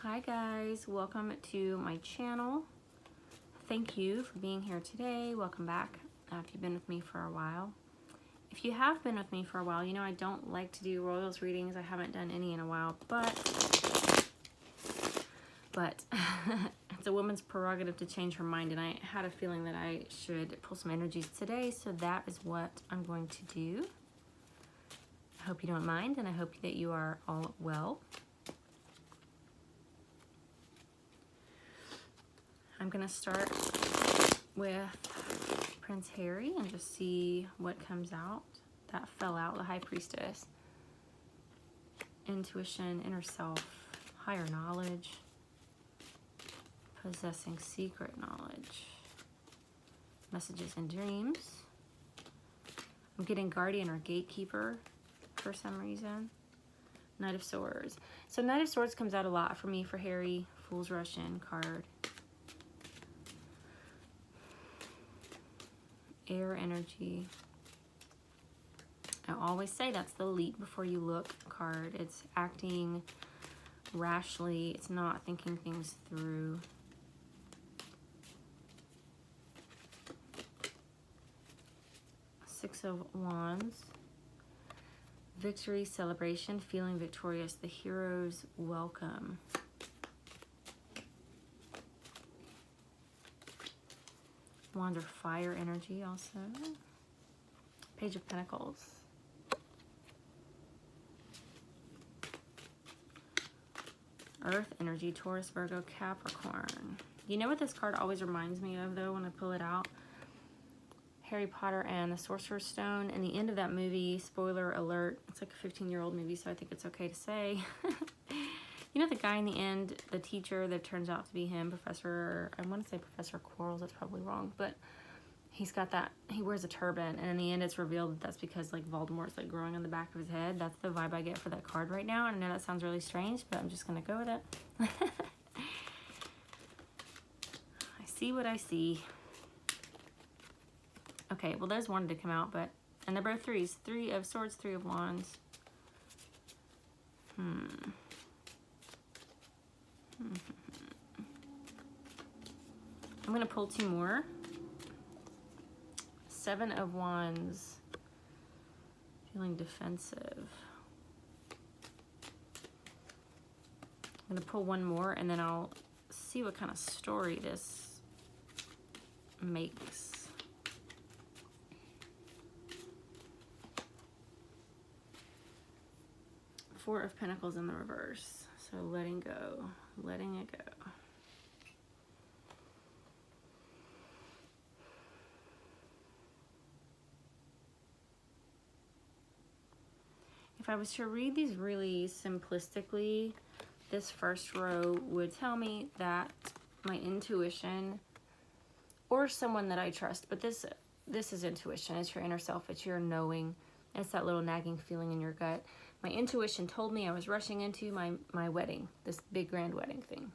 Hi guys, welcome to my channel. Thank you for being here today. Welcome back if you've been with me for a while. If you have been with me for a while, you know I don't like to do royals readings. I haven't done any in a while, but it's a woman's prerogative to change her mind, and I had a feeling that I should pull some energies today, so that is what I'm going to do. I hope you don't mind, and I hope that you are all well. I'm gonna start with Prince Harry and just see what comes out. That fell out, the High Priestess. Intuition, inner self, higher knowledge, possessing secret knowledge, messages and dreams. I'm getting guardian or gatekeeper for some reason. Knight of Swords. So Knight of Swords comes out a lot for me for Harry. Fool's Rush in card. Air energy. I always say that's the leap before you look card. It's acting rashly. It's not thinking things through. Six of Wands. Victory, celebration, feeling victorious. The hero's welcome. Wands are fire energy also. Page of Pentacles. Earth energy, Taurus, Virgo, Capricorn. You know what this card always reminds me of though when I pull it out? Harry Potter and the Sorcerer's Stone. In the end of that movie, spoiler alert, it's like a 15-year-old movie, so I think it's okay to say. You know the guy in the end, the teacher that turns out to be him, Professor, I want to say Professor Quarles, that's probably wrong, but he's got that, he wears a turban, and in the end it's revealed that that's because like Voldemort's like growing on the back of his head. That's the vibe I get for that card right now, and I know that sounds really strange, but I'm just going to go with it. I see what I see. Okay, well those wanted to come out, but, and they're both threes. Three of Swords, Three of Wands. I'm going to pull two more. Seven of Wands. Feeling defensive. I'm going to pull one more and then I'll see what kind of story this makes. Four of Pentacles in the reverse. So letting go, letting it go. If I was to read these really simplistically, this first row would tell me that my intuition, or someone that I trust, but this is intuition. It's your inner self. It's your knowing. It's that little nagging feeling in your gut. My intuition told me I was rushing into my wedding, this big grand wedding thing.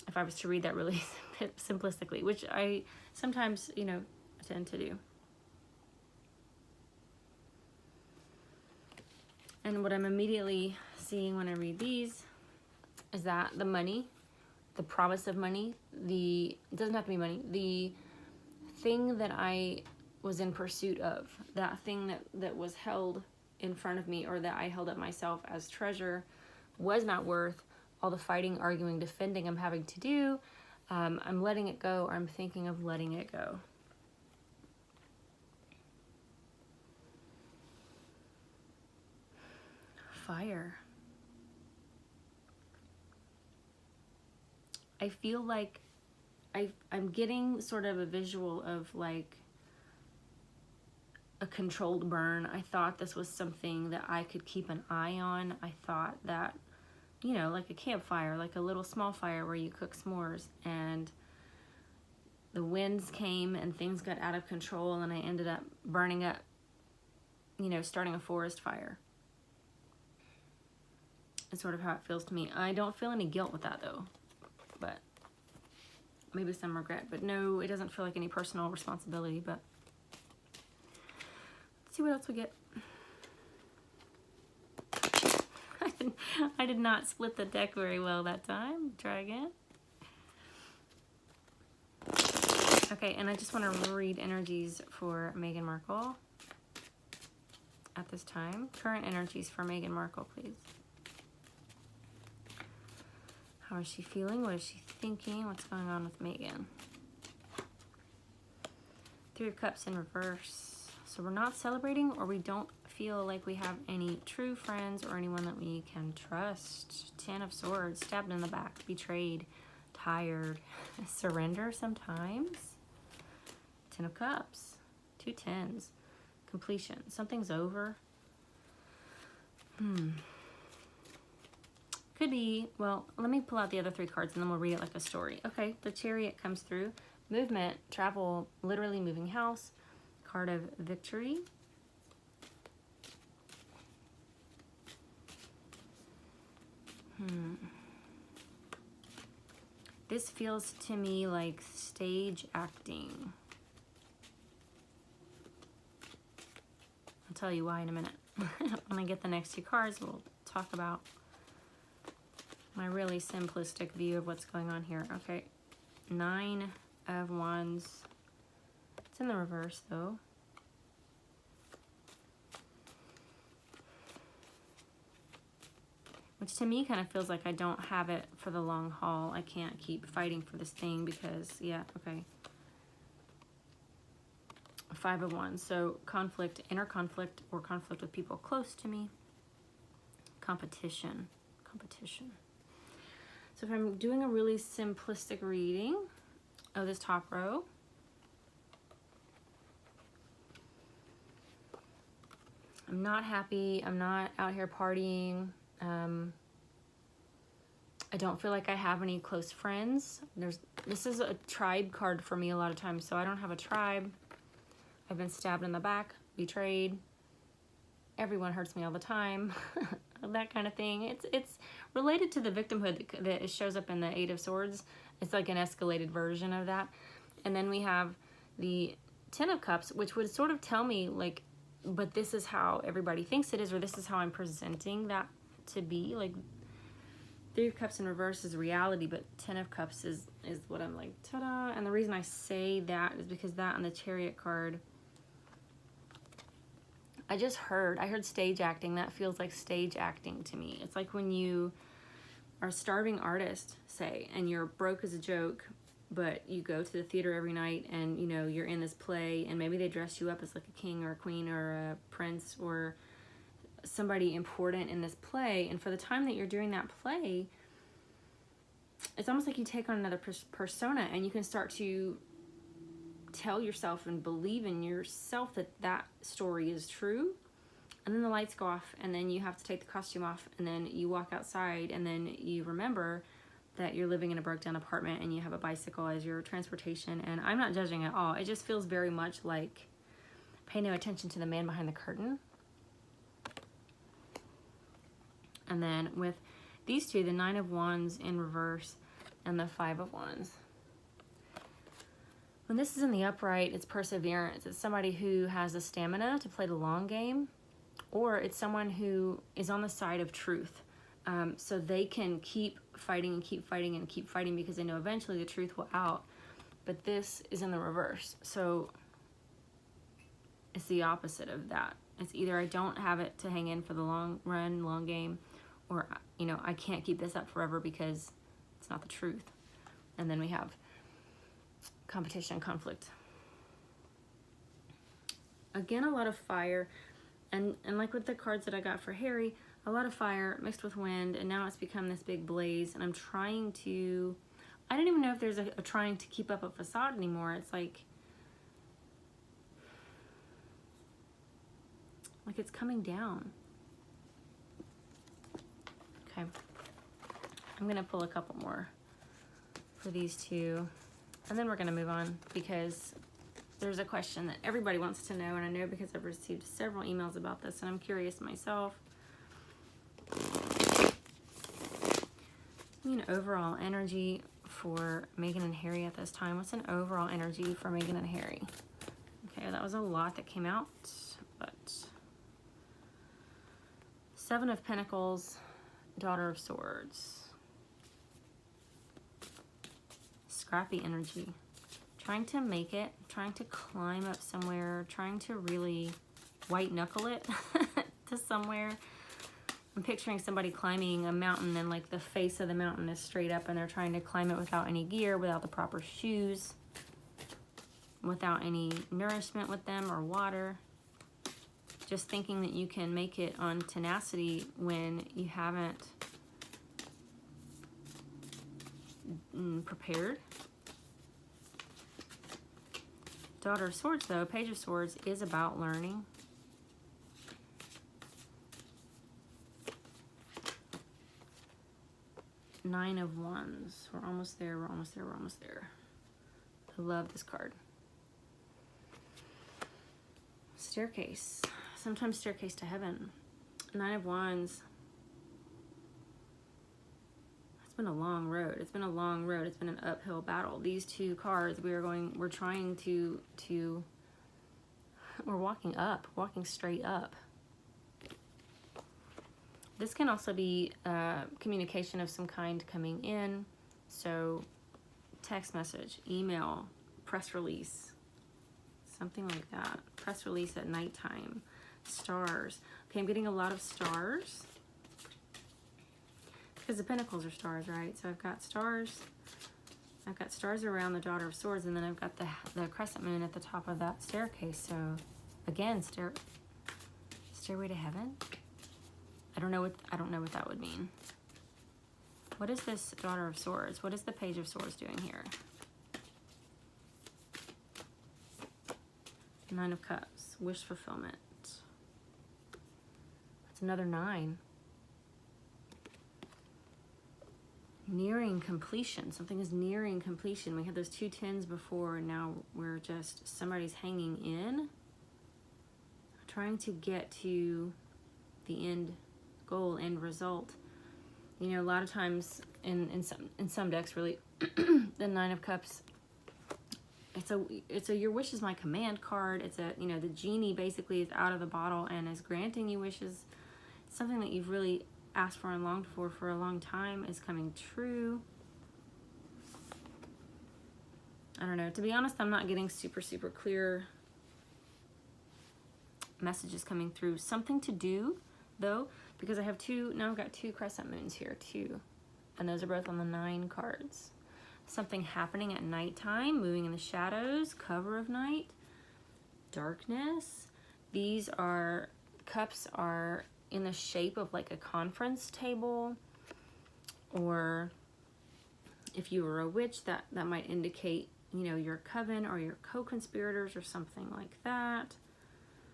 If I was to read that really simplistically, which I sometimes, you know, tend to do. And what I'm immediately seeing when I read these is that the money, the promise of money, it doesn't have to be money, the thing that I was in pursuit of, that thing that was held in front of me, or that I held up myself as treasure, was not worth all the fighting, arguing, defending I'm having to do. I'm letting it go, or I'm thinking of letting it go. Fire. I feel like I'm getting sort of a visual of like a controlled burn. I thought this was something that I could keep an eye on. I thought that, you know, like a campfire, like a little small fire where you cook s'mores, and the winds came and things got out of control, and I ended up burning up, you know, starting a forest fire. It's sort of how it feels to me. I don't feel any guilt with that though, but maybe some regret, but no, it doesn't feel like any personal responsibility. But let's see what else we get. I did not split the deck very well that time. Try again. Okay, and I just want to read energies for Meghan Markle at this time. Current energies for Meghan Markle, please. How is she feeling? What is she thinking? What's going on with Meghan? Three of Cups in reverse. So we're not celebrating, or we don't feel like we have any true friends or anyone that we can trust. Ten of Swords, stabbed in the back, betrayed, tired, surrender sometimes. Ten of Cups, two tens, completion. Something's over. Could be, well, let me pull out the other three cards and then we'll read it like a story. Okay, the Chariot comes through. Movement, travel, literally moving house. Card of Victory. This feels to me like stage acting. I'll tell you why in a minute. When I get the next two cards, we'll talk about my really simplistic view of what's going on here. Okay, Nine of Wands. It's in the reverse though. Which to me kind of feels like I don't have it for the long haul. I can't keep fighting for this thing because, yeah, okay. Five of Wands. So conflict, inner conflict, or conflict with people close to me. Competition. So if I'm doing a really simplistic reading of this top row, I'm not happy. I'm not out here partying. I don't feel like I have any close friends. This is a tribe card for me a lot of times, so I don't have a tribe. I've been stabbed in the back, betrayed. Everyone hurts me all the time. That kind of thing. It's related to the victimhood that shows up in the Eight of Swords. It's like an escalated version of that. And then we have the Ten of Cups, which would sort of tell me like, but this is how everybody thinks it is, or this is how I'm presenting that to be. Like, Three of Cups in reverse is reality, but Ten of Cups is what I'm like, ta-da. And the reason I say that is because that on the Chariot card, I heard stage acting. That feels like stage acting to me. It's like when you are a starving artist, say, and you're broke as a joke, but you go to the theater every night and, you know, you're in this play and maybe they dress you up as like a king or a queen or a prince or somebody important in this play. And for the time that you're doing that play, it's almost like you take on another persona and you can start to tell yourself and believe in yourself that that story is true. And then the lights go off and then you have to take the costume off and then you walk outside and then you remember that you're living in a broke down apartment and you have a bicycle as your transportation. And I'm not judging at all. It just feels very much like pay no attention to the man behind the curtain. And then with these two, the Nine of Wands in reverse and the Five of Wands. When this is in the upright, it's perseverance. It's somebody who has the stamina to play the long game, or it's someone who is on the side of truth. So they can keep fighting and keep fighting and keep fighting because they know eventually the truth will out. But this is in the reverse. So it's the opposite of that. It's either I don't have it to hang in for the long run, long game, or, you know, I can't keep this up forever because it's not the truth. And then we have competition, conflict. Again, a lot of fire. And like with the cards that I got for Harry, a lot of fire mixed with wind, and now it's become this big blaze. And I'm trying to, I don't even know if there's a trying to keep up a facade anymore. It's like it's coming down. Okay. I'm going to pull a couple more for these two, and then we're going to move on because there's a question that everybody wants to know, and I know because I've received several emails about this, and I'm curious myself. An overall energy for Meghan and Harry at this time. What's an overall energy for Meghan and Harry? Okay, that was a lot that came out, but Seven of Pentacles, Daughter of Swords. Scrappy energy. Trying to make it, trying to climb up somewhere, trying to really white knuckle it to somewhere. I'm picturing somebody climbing a mountain and like the face of the mountain is straight up and they're trying to climb it without any gear, without the proper shoes, without any nourishment with them or water. Just thinking that you can make it on tenacity when you haven't prepared. Daughter of Swords, though, Page of Swords is about learning. Nine of Wands. We're almost there, we're almost there, we're almost there. I love this card. Staircase. Sometimes staircase to heaven. Nine of Wands. It's been a long road. It's been a long road. It's been an uphill battle. These two cards, we're walking up, walking straight up. This can also be communication of some kind coming in. So text message, email, press release, something like that. Press release at nighttime. Stars. Okay, I'm getting a lot of stars. Because the Pentacles are stars, right? So I've got stars. I've got stars around the Daughter of Swords, and then I've got the crescent moon at the top of that staircase. So again, stairway to heaven. I don't know what that would mean. What is this Daughter of Swords? What is the Page of Swords doing here? Nine of Cups. Wish fulfillment. That's another 9. Nearing completion. Something is nearing completion. We had those 2 tens before, and now we're just, somebody's hanging in. Trying to get to the end goal, end result. You know, a lot of times in some decks, really, the Nine of Cups, it's a your wish is my command card. It's a, you know, the genie basically is out of the bottle and is granting you wishes. It's something that you've really asked for and longed for a long time is coming true. I don't know. To be honest, I'm not getting super clear messages coming through. Something to do, though, because I have now I've got 2 crescent moons here, 2. And those are both on the 9 cards. Something happening at nighttime, moving in the shadows, cover of night, darkness. These are, cups are in the shape of like a conference table, or if you were a witch, that might indicate, you know, your coven or your co-conspirators or something like that.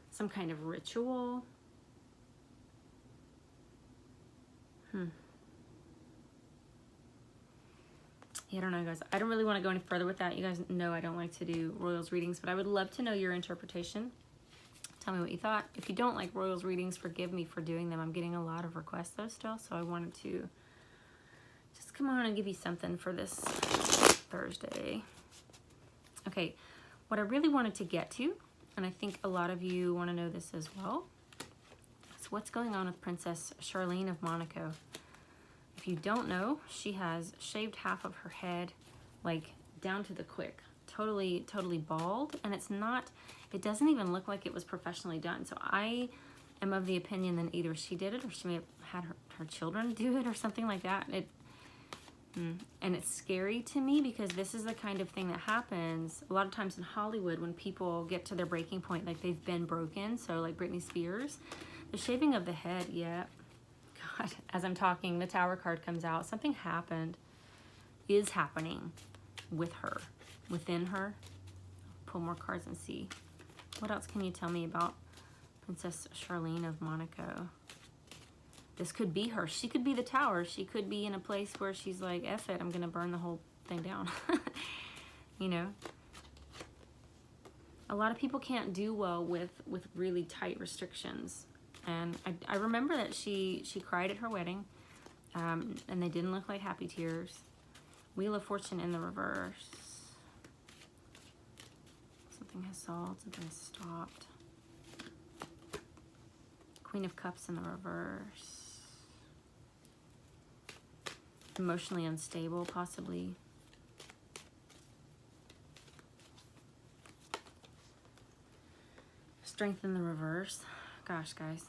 Some kind of ritual. Yeah, I don't know, guys. I don't really want to go any further with that. You guys know I don't like to do Royals readings, but I would love to know your interpretation. Tell me what you thought. If you don't like Royals readings, forgive me for doing them. I'm getting a lot of requests though still, so I wanted to just come on and give you something for this Thursday. Okay, what I really wanted to get to, and I think a lot of you want to know this as well, is what's going on with Princess Charlene of Monaco. If you don't know, she has shaved half of her head, like down to the quick, totally bald, and it doesn't even look like it was professionally done. So I am of the opinion that either she did it or she may have had her children do it or something like that. And it's scary to me because this is the kind of thing that happens a lot of times in Hollywood when people get to their breaking point, like they've been broken. So like Britney Spears, the shaving of the head, yeah. God, as I'm talking, the Tower card comes out. Something is happening with her, within her. Pull more cards and see. What else can you tell me about Princess Charlene of Monaco? This could be her. She could be the Tower. She could be in a place where she's like, F it, I'm going to burn the whole thing down. You know? A lot of people can't do well with really tight restrictions. And I remember that she cried at her wedding, and they didn't look like happy tears. Wheel of Fortune in the reverse. Something has solved, something has stopped. Queen of Cups in the reverse. emotionally unstable, possibly. Strength in the reverse. Gosh, guys.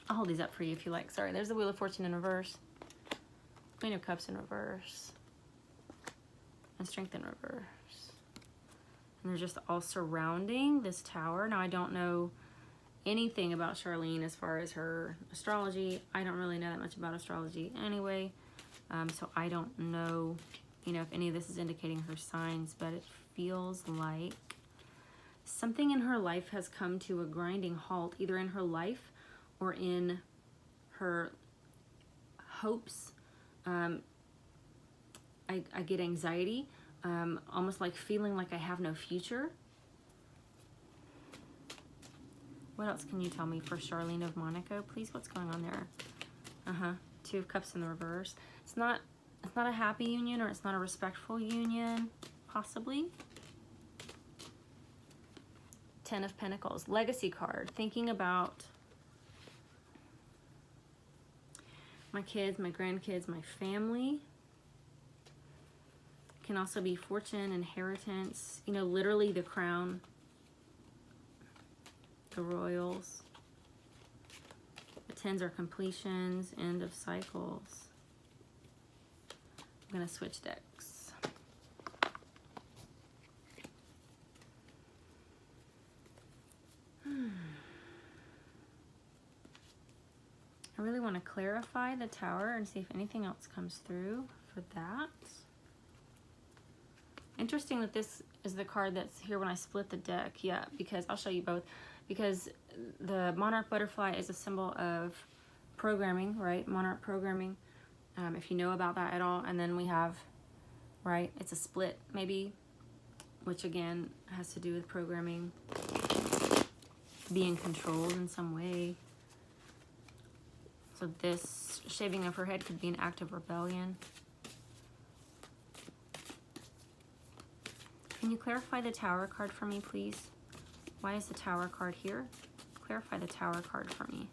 I'll hold these up for you if you like. Sorry, there's the Wheel of Fortune in reverse. Queen of Cups in reverse. And Strength in reverse. And they're just all surrounding this tower. Now, I don't know anything about Charlene as far as her astrology. I don't really know that much about astrology anyway. So I don't know, you know, if any of this is indicating her signs, but it feels like something in her life has come to a grinding halt, either in her life or in her hopes. I get anxiety, almost like feeling like I have no future. What else can you tell me for Charlene of Monaco, please? What's going on there? Two of Cups in the reverse. It's not a happy union, or it's not a respectful union, possibly. Ten of Pentacles, Legacy card. Thinking about my kids, my grandkids, my family. Can also be fortune, inheritance, you know, literally the crown, the royals. The tens are completions, end of cycles. I'm going to switch decks. I really want to clarify the tower and see if anything else comes through for that. Interesting that this is the card that's here when I split the deck. Yeah, because I'll show you both. Because the monarch butterfly is a symbol of programming, right? Monarch programming, if you know about that at all. And then we have, right, it's a split maybe, which again has to do with programming, being controlled in some way. So this shaving of her head could be an act of rebellion. Can you clarify the Tower card for me, please? Why is the Tower card here? Clarify the Tower card for me.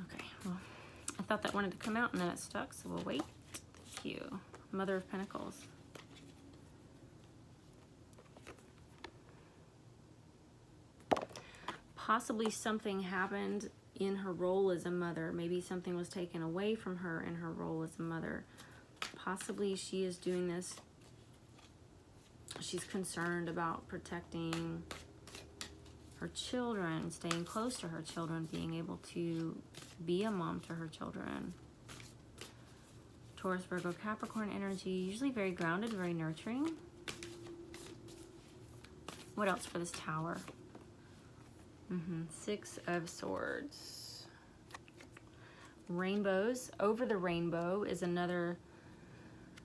Okay, well, I thought that wanted to come out and then it stuck, so we'll wait. Thank you. Mother of Pentacles. Possibly something happened in her role as a mother. Maybe something was taken away from her in her role as a mother. Possibly she is doing this. She's concerned about protecting her children, staying close to her children, being able to be a mom to her children. Taurus, Virgo, Capricorn energy, usually very grounded, very nurturing. What else for this Tower? Six of Swords. Rainbows. Over the rainbow is another...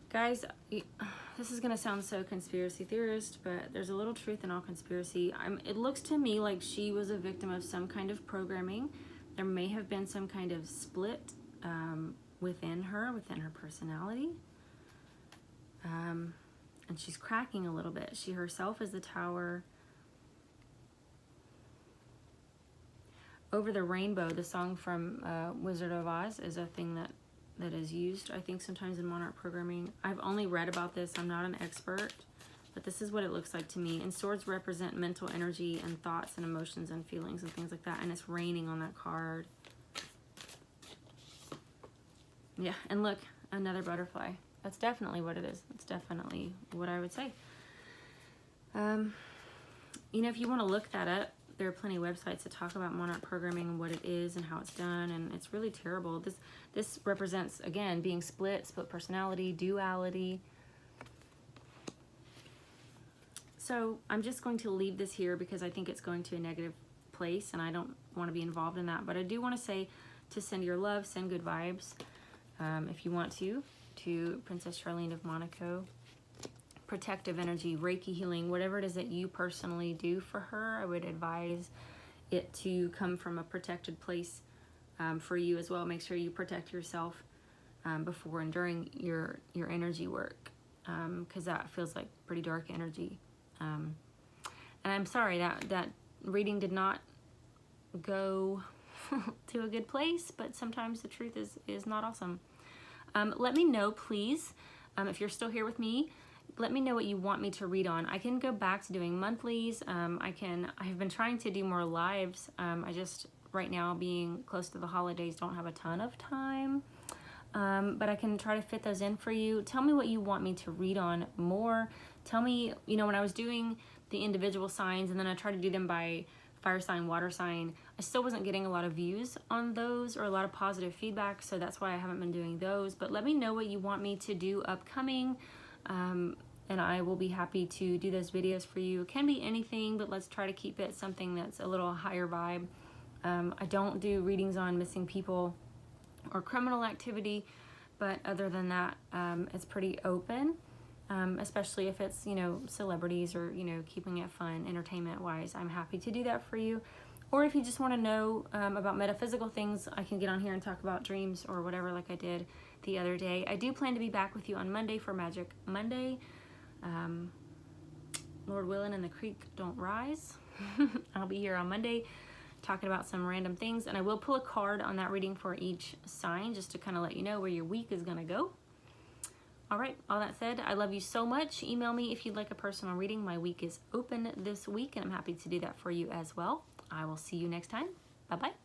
Guys, this is going to sound so conspiracy theorist, but there's a little truth in all conspiracy. It looks to me like she was a victim of some kind of programming. There may have been some kind of split within her personality. And she's cracking a little bit. She herself is the Tower. Over the Rainbow, the song from Wizard of Oz, is a thing that is used, I think, sometimes in monarch programming. I've only read about this. I'm not an expert, but this is what it looks like to me. And swords represent mental energy and thoughts and emotions and feelings and things like that. And it's raining on that card. Yeah, and look, another butterfly. That's definitely what it is. That's definitely what I would say. You know, if you want to look that up, there are plenty of websites that talk about monarch programming and what it is and how it's done, and it's really terrible. This represents, again, being split personality, duality. So I'm just going to leave this here because I think it's going to a negative place, and I don't want to be involved in that. But I do want to say to send your love, send good vibes, if you want to Princess Charlene of Monaco. Protective energy, Reiki healing, whatever it is that you personally do for her, I would advise it to come from a protected place for you as well. Make sure you protect yourself before and during your energy work. because that feels like pretty dark energy. And I'm sorry that reading did not go to a good place, but sometimes the truth is not awesome. Let me know, please, if you're still here with me. Let me know what you want me to read on. I can go back to doing monthlies. I've been trying to do more lives. I just, right now, being close to the holidays, don't have a ton of time. But I can try to fit those in for you. Tell me what you want me to read on more. Tell me, you know, when I was doing the individual signs and then I tried to do them by fire sign, water sign, I still wasn't getting a lot of views on those or a lot of positive feedback. So that's why I haven't been doing those. But let me know what you want me to do upcoming. And I will be happy to do those videos for you. It can be anything, but let's try to keep it something that's a little higher vibe. I don't do readings on missing people or criminal activity, but other than that, it's pretty open, especially if it's, you know, celebrities or, you know, keeping it fun, entertainment-wise. I'm happy to do that for you. Or if you just want to know about metaphysical things, I can get on here and talk about dreams or whatever like I did the other day. I do plan to be back with you on Monday for Magic Monday. Lord willing and the creek don't rise. I'll be here on Monday talking about some random things, and I will pull a card on that reading for each sign just to kind of let you know where your week is going to go. All right, all that said, I love you so much. Email me if you'd like a personal reading. My week is open this week, and I'm happy to do that for you as well. I will see you next time. Bye-bye.